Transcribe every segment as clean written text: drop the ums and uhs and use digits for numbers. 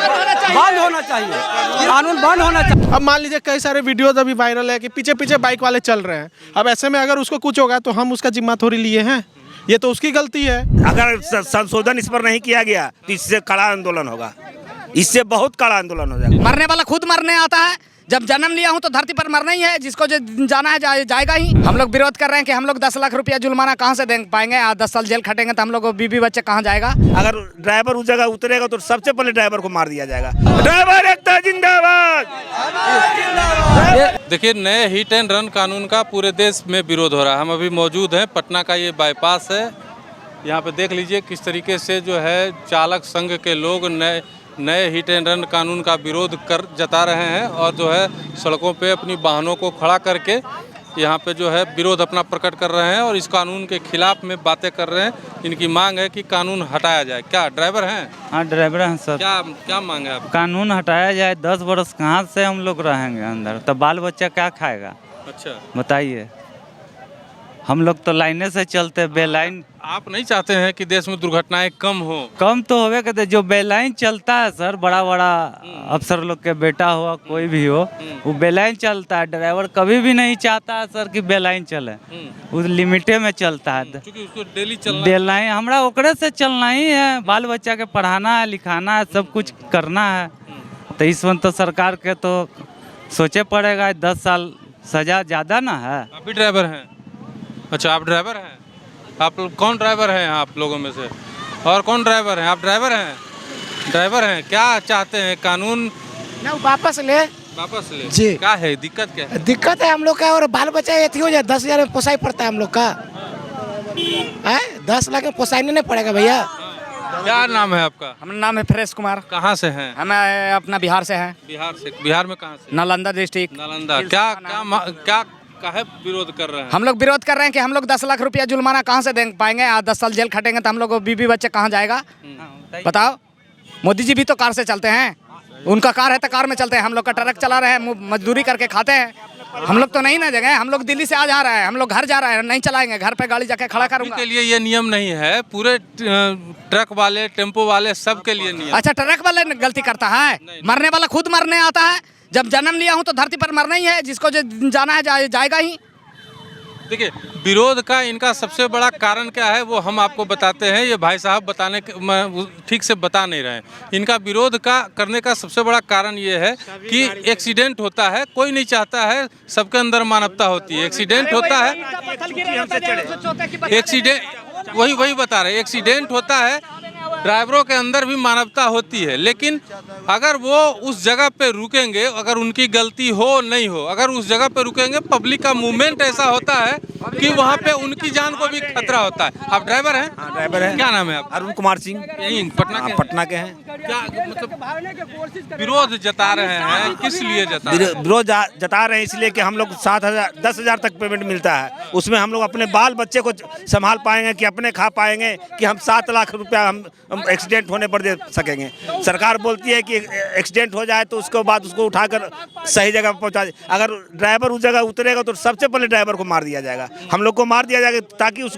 बंद होना चाहिए, कानून बंद होना चाहिए। अब मान लीजिए कई सारे वीडियोज अभी वायरल है कि पीछे पीछे बाइक वाले चल रहे हैं। अब ऐसे में अगर उसको कुछ होगा तो हम उसका जिम्मा थोड़ी लिए हैं, ये तो उसकी गलती है। अगर संशोधन इस पर नहीं किया गया तो इससे कड़ा आंदोलन होगा, इससे बहुत कड़ा आंदोलन हो जाएगा। मरने वाला खुद मरने आता है। जब जन्म लिया हूं तो धरती पर मरना ही है, जिसको जो जाना है जाएगा ही। हम लोग विरोध कर रहे हैं कि हम लोग 10 लाख रुपया जुर्माना कहां से दे पाएंगे, 10 साल जेल खटेंगे तो हम लोग बीबी बच्चे कहां जाएगा। अगर ड्राइवर उस जगह उतरेगा तो सबसे पहले ड्राइवर को मार दिया जाएगा। ड्राइवर एकता जिंदाबाद। देखिए, नए हिट एंड रन कानून का पूरे देश में विरोध हो रहा है। हम अभी मौजूद हैं, पटना का ये बाईपास है। यहाँ पे देख लीजिए किस तरीके से जो है चालक संघ के लोग नए हिट एंड रन कानून का विरोध जता रहे हैं और जो है सड़कों पे अपनी वाहनों को खड़ा करके यहाँ पे जो है विरोध अपना प्रकट कर रहे हैं और इस कानून के खिलाफ में बातें कर रहे हैं। इनकी मांग है कि कानून हटाया जाए। क्या ड्राइवर हैं? हाँ, ड्राइवर हैं सर। क्या मांग है आप? कानून हटाया जाए। 10 वर्ष कहाँ से हम लोग रहेंगे अंदर, तो बाल बच्चा क्या खाएगा? अच्छा, बताइए। हम लोग तो लाइने से चलते, बेलाइन। आप नहीं चाहते हैं कि देश में दुर्घटनाएं कम हो? कम तो होवे कहते, जो बेलाइन चलता है सर, बड़ा बड़ा अफसर लोग के बेटा हो कोई भी हो, वो बेलाइन चलता है। ड्राइवर कभी भी नहीं चाहता है सर कि बेलाइन चले, उस लिमिटे में चलता है। क्योंकि उसको डेली चलना, बेलाइन हमरा ओकरे से चलना ही है। बाल बच्चा के पढ़ाना है, लिखाना है, सब कुछ करना है। तो इस वक्त तो सरकार के तो सोचे पड़ेगा। 10 साल सजा ज़्यादा ना है। आप भी ड्राइवर हैं? अच्छा, आप ड्राइवर हैं। आप कौन ड्राइवर हैं आप लोगों में से? और कौन ड्राइवर हैं? आप ड्राइवर हैं? ड्राइवर हैं। क्या चाहते हैं? कानून वापस ले जी। क्या है दिक्कत? क्या है दिक्कत है हम लोग का? और बाल बच्चा ये हो जाए 10,000 में पोसाई पड़ता है हम लोग का। 10 लाख में पोसाई नहीं पड़ेगा भैया। क्या नाम है आपका? हमारा नाम है फ्रेश कुमार। कहाँ से हैं? हम अपना बिहार से हैं। बिहार से? बिहार में कहाँ से? नालंदा डिस्ट्रिक्ट। नालंदा। क्या काहे विरोध कर रहे हैं? हम लोग विरोध कर रहे हैं कि हम लोग 10 लाख रुपया जुर्माना कहां से दे पाएंगे, 10 साल जेल खटेंगे तो हम लोग बीबी बच्चे कहां जाएगा। बताओ। मोदी जी भी तो कार से चलते हैं, उनका कार है तो कार में चलते हैं। हम लोग का ट्रक चला रहे हैं, मजदूरी करके खाते हैं। हम लोग तो नहीं ना जगह, हम लोग दिल्ली से आ जा रहे हैं, हम लोग घर जा रहे हैं, नहीं चलाएंगे। घर पे गाड़ी जाके खड़ा करूंगा। के लिए ये नियम नहीं है, पूरे ट्रक वाले, टेम्पो वाले, सबके लिए नियम। अच्छा, ट्रक वाले गलती करता है? मरने वाला खुद मरने आता है। जब जन्म लिया हूं तो धरती पर मरना ही है, जिसको जो जाना है जाएगा ही। देखिए, विरोध का इनका सबसे बड़ा कारण क्या है वो हम आपको बताते हैं। ये भाई साहब ठीक से बता नहीं रहे हैं। इनका विरोध करने का सबसे बड़ा कारण ये है कि एक्सीडेंट होता है। कोई नहीं चाहता है, सबके अंदर मानवता होती है। एक्सीडेंट होता है, एक्सीडेंट वही बता रहे हैं। एक्सीडेंट होता है, ड्राइवरों के अंदर भी मानवता होती है। लेकिन अगर वो उस जगह पे रुकेंगे, अगर उनकी गलती हो नहीं हो, अगर उस जगह पे रुकेंगे, पब्लिक का मूवमेंट ऐसा होता है कि वहाँ पे उनकी जान को भी खतरा होता है। आप ड्राइवर हैं? हाँ, ड्राइवर है। क्या नाम है आपका? अरुण कुमार सिंह। यही पटना के हैं। क्या मतलब विरोध जता रहे हैं? किस लिए विरोध जता रहे हैं इसलिए कि हम लोग 7,000 10,000 तक पेमेंट मिलता है। उसमें हम लोग अपने बाल बच्चे को संभाल पाएंगे कि अपने खा पाएंगे कि हम 7 लाख रुपया हम एक्सीडेंट होने पर दे सकेंगे। सरकार बोलती है कि एक्सीडेंट हो जाए तो उसके बाद उसको उठाकर सही जगह पहुंचा दे। अगर ड्राइवर उस जगह उतरेगा तो सबसे पहले ड्राइवर को मार दिया जाएगा। हम लोग को मार दिया जाएगा ताकि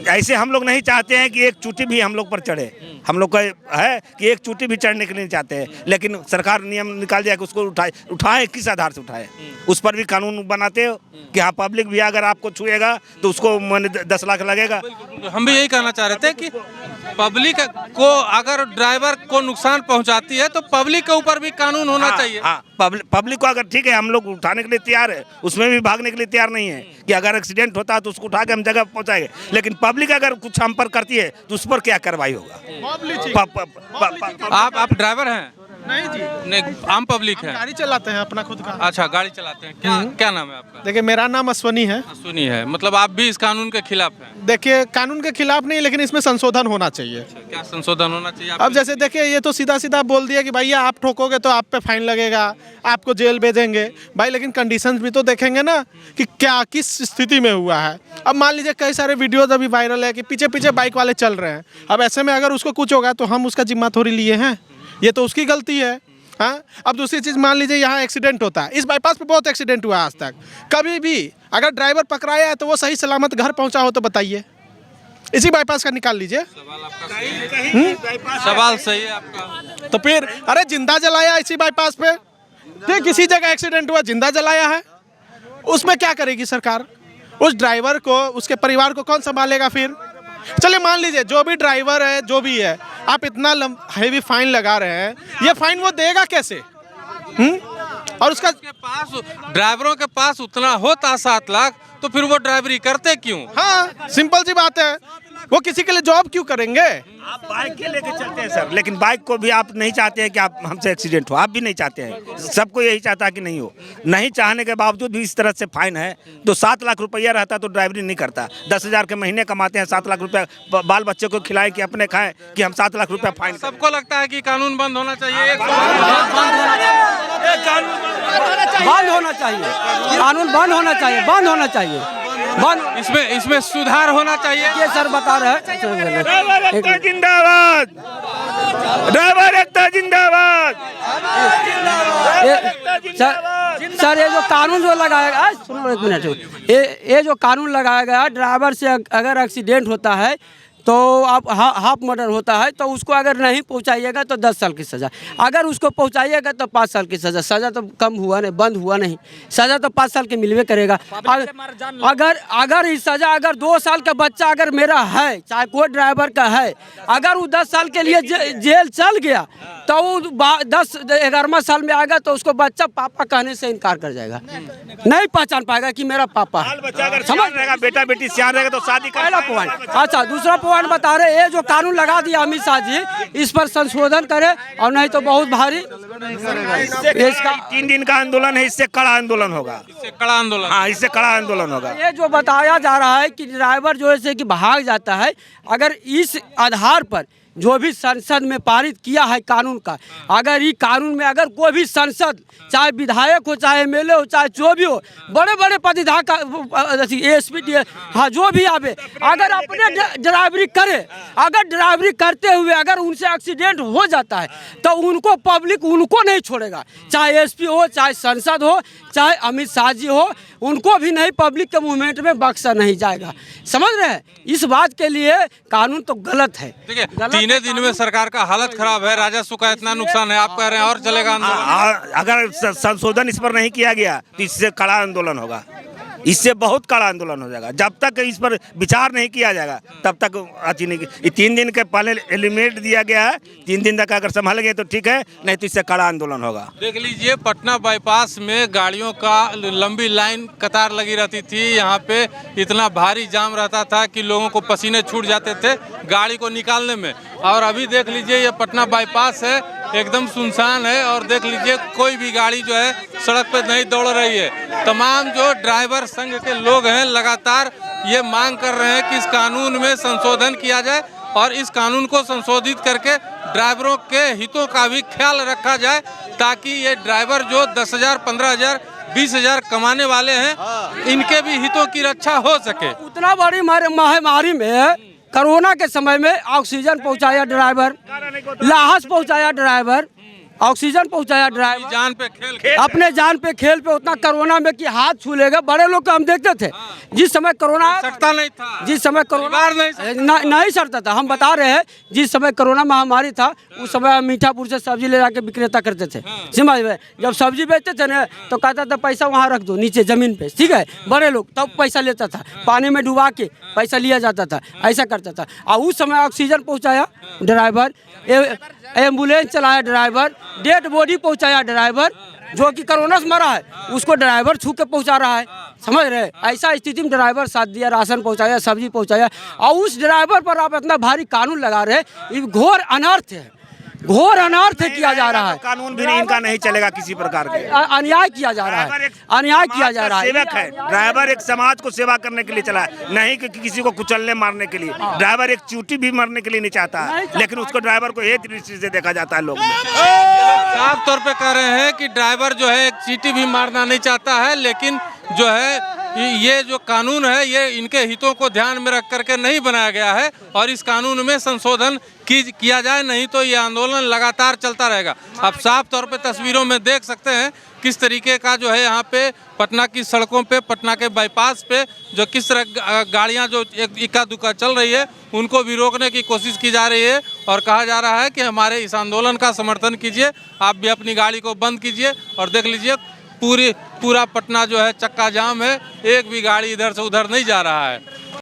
ऐसे हम लोग नहीं चाहते हैं कि एक चूटी भी हम लोग पर चढ़े। हम लोग का है कि एक चूटी भी चढ़ने के लिए चाहते हैं, लेकिन सरकार नियम निकाल दिया कि उसको उठाए किस आधार से उठाए। उस पर भी कानून बनाते हो कि हाँ, पब्लिक भी अगर आपको छुएगा तो उसको 10 लाख लगेगा। हम भी यही कहना चाह रहे थे कि पब्लिक को अगर ड्राइवर को नुकसान पहुंचाती है तो पब्लिक के ऊपर भी कानून होना चाहिए। हाँ, पब्लिक को अगर ठीक है, हम लोग उठाने के लिए तैयार है, उसमें भी भागने के लिए तैयार नहीं है कि अगर एक्सीडेंट होता है तो उसको उठा के हम जगह पहुंचाएंगे। लेकिन पब्लिक अगर कुछ हम पर करती है तो उस पर क्या कार्रवाई होगा? आप ड्राइवर हैं? नहीं जी, नहीं, आम पब्लिक है। गाड़ी चलाते हैं अपना खुद का। अच्छा, गाड़ी चलाते हैं। क्या नाम है आपका? देखिए, मेरा नाम अश्वनी है। अश्विनी है। मतलब आप भी इस कानून के खिलाफ हैं? देखिए, कानून के खिलाफ नहीं, लेकिन इसमें संशोधन होना चाहिए। क्या संशोधन होना चाहिए? अब जैसे देखिए, ये तो सीधा सीधा बोल दिया कि भैया आप ठोकोगे तो आप पे फाइन लगेगा, आपको जेल भेजेंगे। भाई, लेकिन कंडीशंस भी तो देखेंगे ना कि क्या किस स्थिति में हुआ है। अब मान लीजिए कई सारे वीडियोज अभी वायरल है कि पीछे पीछे बाइक वाले चल रहे हैं। अब ऐसे में अगर उसको कुछ होगा तो हम उसका जिम्मा थोड़ी लिए हैं, ये तो उसकी गलती है। हाँ, अब दूसरी चीज़, मान लीजिए यहाँ एक्सीडेंट होता है। इस बाईपास पे बहुत एक्सीडेंट हुआ आज तक। कभी भी अगर ड्राइवर पकड़ाया है तो वो सही सलामत घर पहुँचा हो तो बताइए। इसी बाईपास का निकाल लीजिए। सवाल सही है आपका। तो फिर अरे जिंदा जलाया इसी बाईपास पे, ठीक किसी जगह एक्सीडेंट हुआ जिंदा जलाया है, उसमें क्या करेगी सरकार? उस ड्राइवर को, उसके परिवार को कौन संभालेगा फिर? चलिए मान लीजिए जो भी ड्राइवर है, जो भी है, आप इतना हैवी फाइन लगा रहे हैं, ये फाइन वो देगा कैसे? और उसका पास ड्राइवरों के पास उतना होता 7 लाख तो फिर वो ड्राइवरी करते क्यों? हाँ सिंपल सी बात है, वो किसी के लिए जॉब क्यों करेंगे? आप बाइक के लेके चलते हैं सर, लेकिन बाइक को भी आप नहीं चाहते हैं कि आप हमसे एक्सीडेंट हो, आप भी नहीं चाहते हैं। सबको यही चाहता है कि नहीं हो। नहीं चाहने के बावजूद भी इस तरह से फाइन है, तो 7 लाख रुपया रहता तो ड्राइवरी नहीं करता। 10,000 के महीने कमाते हैं, 7 लाख रुपया बाल बच्चे को खिलाए कि अपने खाएं, कि हम 7 लाख रुपया फाइन। सबको लगता है कि कानून बंद होना चाहिए। बंद होना चाहिए, कानून बंद होना चाहिए, बंद होना चाहिए, बंद। इसमें सुधार होना चाहिए। ये सर बता रहे हैं। जिंदाबाद, ड्राइवर एकता जिंदाबाद। सर ये जो कानून जो लगाया गया, सुनो एक मिनट, ये जो कानून लगाया गया, ड्राइवर से अगर एक्सीडेंट होता है तो आप हाफ मर्डर होता है तो उसको अगर नहीं पहुंचाइएगा तो 10 साल की सज़ा, अगर उसको पहुंचाइएगा तो 5 साल की सज़ा। सज़ा तो कम हुआ नहीं, बंद हुआ नहीं, सज़ा तो 5 साल की मिलवे करेगा। अगर इस सज़ा अगर 2 साल का बच्चा अगर मेरा है, चाहे कोई ड्राइवर का है, अगर वो 10 साल के लिए जेल चल गया तो वो 10-11वां साल में आएगा तो उसको बच्चा पापा कहने से इनकार कर जाएगा, नहीं पहचान पाएगा कि मेरा पापा है। समझ रहेगा, बेटा बेटी सियान रहेगा तो शादी का। पहला पॉइंट। अच्छा दूसरा पॉइंट बता रहे, ये जो कानून लगा दिया अमित शाह जी, इस पर संशोधन करे और नहीं तो बहुत भारी इसका 3 दिन का आंदोलन है, इससे कड़ा आंदोलन होगा। इससे कड़ा आंदोलन। हाँ, इससे कड़ा आंदोलन होगा। ये जो बताया जा रहा है कि ड्राइवर जो है कि भाग जाता है, अगर इस आधार पर जो भी संसद में पारित किया है कानून का, अगर ये कानून में अगर कोई भी सांसद, चाहे विधायक हो, चाहे एमएलए हो, चाहे जो भी हो, बड़े बड़े पदाधिकारी एसपी, हाँ जो भी आवे, अगर अपने ड्राइवरी करे, अगर ड्राइवरी करते हुए अगर उनसे एक्सीडेंट हो जाता है तो उनको पब्लिक उनको नहीं छोड़ेगा, चाहे एसपी हो, चाहे सांसद हो, चाहे अमित शाह जी हो, उनको भी नहीं, पब्लिक के मूवमेंट में बख्शा नहीं जाएगा। समझ रहे हैं? इस बात के लिए कानून तो गलत है। देखिए 3 दिन में सरकार का हालत खराब है, राजस्व का इतना नुकसान है, आप कह रहे हैं और चलेगा आंदोलन? अगर संशोधन इस पर नहीं किया गया तो इससे कड़ा आंदोलन होगा, इससे बहुत कड़ा आंदोलन हो जाएगा। जब तक इस पर विचार नहीं किया जाएगा तब तक अच्छी नहीं। ये 3 दिन के पहले एलिमिनेट दिया गया है, 3 दिन तक अगर संभाल गए तो ठीक है, नहीं तो इससे कड़ा आंदोलन होगा। देख लीजिए पटना बाईपास में गाड़ियों का लंबी लाइन कतार लगी रहती थी, यहाँ पे इतना भारी जाम रहता था कि लोगों को पसीने छूट जाते थे गाड़ी को निकालने में। और अभी देख लीजिए ये पटना बाईपास है, एकदम सुनसान है, और देख लीजिए कोई भी गाड़ी जो है सड़क पे नहीं दौड़ रही है। तमाम जो ड्राइवर संघ के लोग हैं लगातार ये मांग कर रहे हैं कि इस कानून में संशोधन किया जाए और इस कानून को संशोधित करके ड्राइवरों के हितों का भी ख्याल रखा जाए, ताकि ये ड्राइवर जो 10,000, 15,000, 20,000 कमाने वाले हैं, इनके भी हितों की रक्षा हो सके। उतना बड़ी महामारी में, कोरोना के समय में ऑक्सीजन पहुंचाया ड्राइवर, लाहौस पहुंचाया ड्राइवर, ऑक्सीजन पहुंचाया ड्राइवर, जान पे खेल अपने जान पे खेल पे उतना कोरोना में कि हाथ छू लेगा। बड़े लोग को हम देखते थे जिस समय कोरोना सकता नहीं था, जिस समय कोरोना नहीं सड़ता था। हम बता रहे हैं जिस समय कोरोना महामारी था उस समय मीठापुर से सब्जी ले जाके विक्रेता करते थे, समझ में। जब सब्जी बेचते थे ना तो कहता था पैसा वहाँ रख दो नीचे जमीन पे, ठीक है। बड़े लोग तब पैसा लेता था, पानी में डुबा के पैसा लिया जाता था, ऐसा करता था। और उस समय ऑक्सीजन पहुँचाया ड्राइवर, एम्बुलेंस चलाया ड्राइवर, डेड बॉडी पहुंचाया ड्राइवर, जो कि कोरोना से मरा है उसको ड्राइवर छू के पहुंचा रहा है, समझ रहे। ऐसा स्थिति में ड्राइवर साथ दिया, राशन पहुंचाया, सब्जी पहुंचाया, और उस ड्राइवर पर आप इतना भारी कानून लगा रहे हैं। ये घोर अनर्थ है, घोर अनर्थ किया जा रहा है। कानून भी इनका नहीं चलेगा, किसी प्रकार के अन्याय किया जा रहा है, अन्याय किया जा रहा है। सेवक है ड्राइवर, एक समाज को सेवा करने के लिए चला है, नहीं कि किसी को कुचलने मारने के लिए। ड्राइवर एक चूटी भी मरने के लिए नहीं चाहता है, लेकिन उसको ड्राइवर को एक दृष्टि से देखा जाता है। लोग साफ तौर पे कह रहे हैं कि ड्राइवर जो है एक चींटी भी मारना नहीं चाहता है, लेकिन जो है ये जो कानून है ये इनके हितों को ध्यान में रख करके नहीं बनाया गया है और इस कानून में संशोधन किया जाए, नहीं तो ये आंदोलन लगातार चलता रहेगा। आप साफ तौर पे तस्वीरों में देख सकते हैं किस तरीके का जो है यहाँ पे पटना की सड़कों पे, पटना के बाईपास पे जो किस तरह गाड़ियाँ जो एक इक्का दुक्का चल रही है उनको भी रोकने की कोशिश की जा रही है और कहा जा रहा है कि हमारे इस आंदोलन का समर्थन कीजिए, आप भी अपनी गाड़ी को बंद कीजिए। और देख लीजिए पूरा पटना जो है चक्का जाम है, एक भी गाड़ी इधर से उधर नहीं जा रहा है।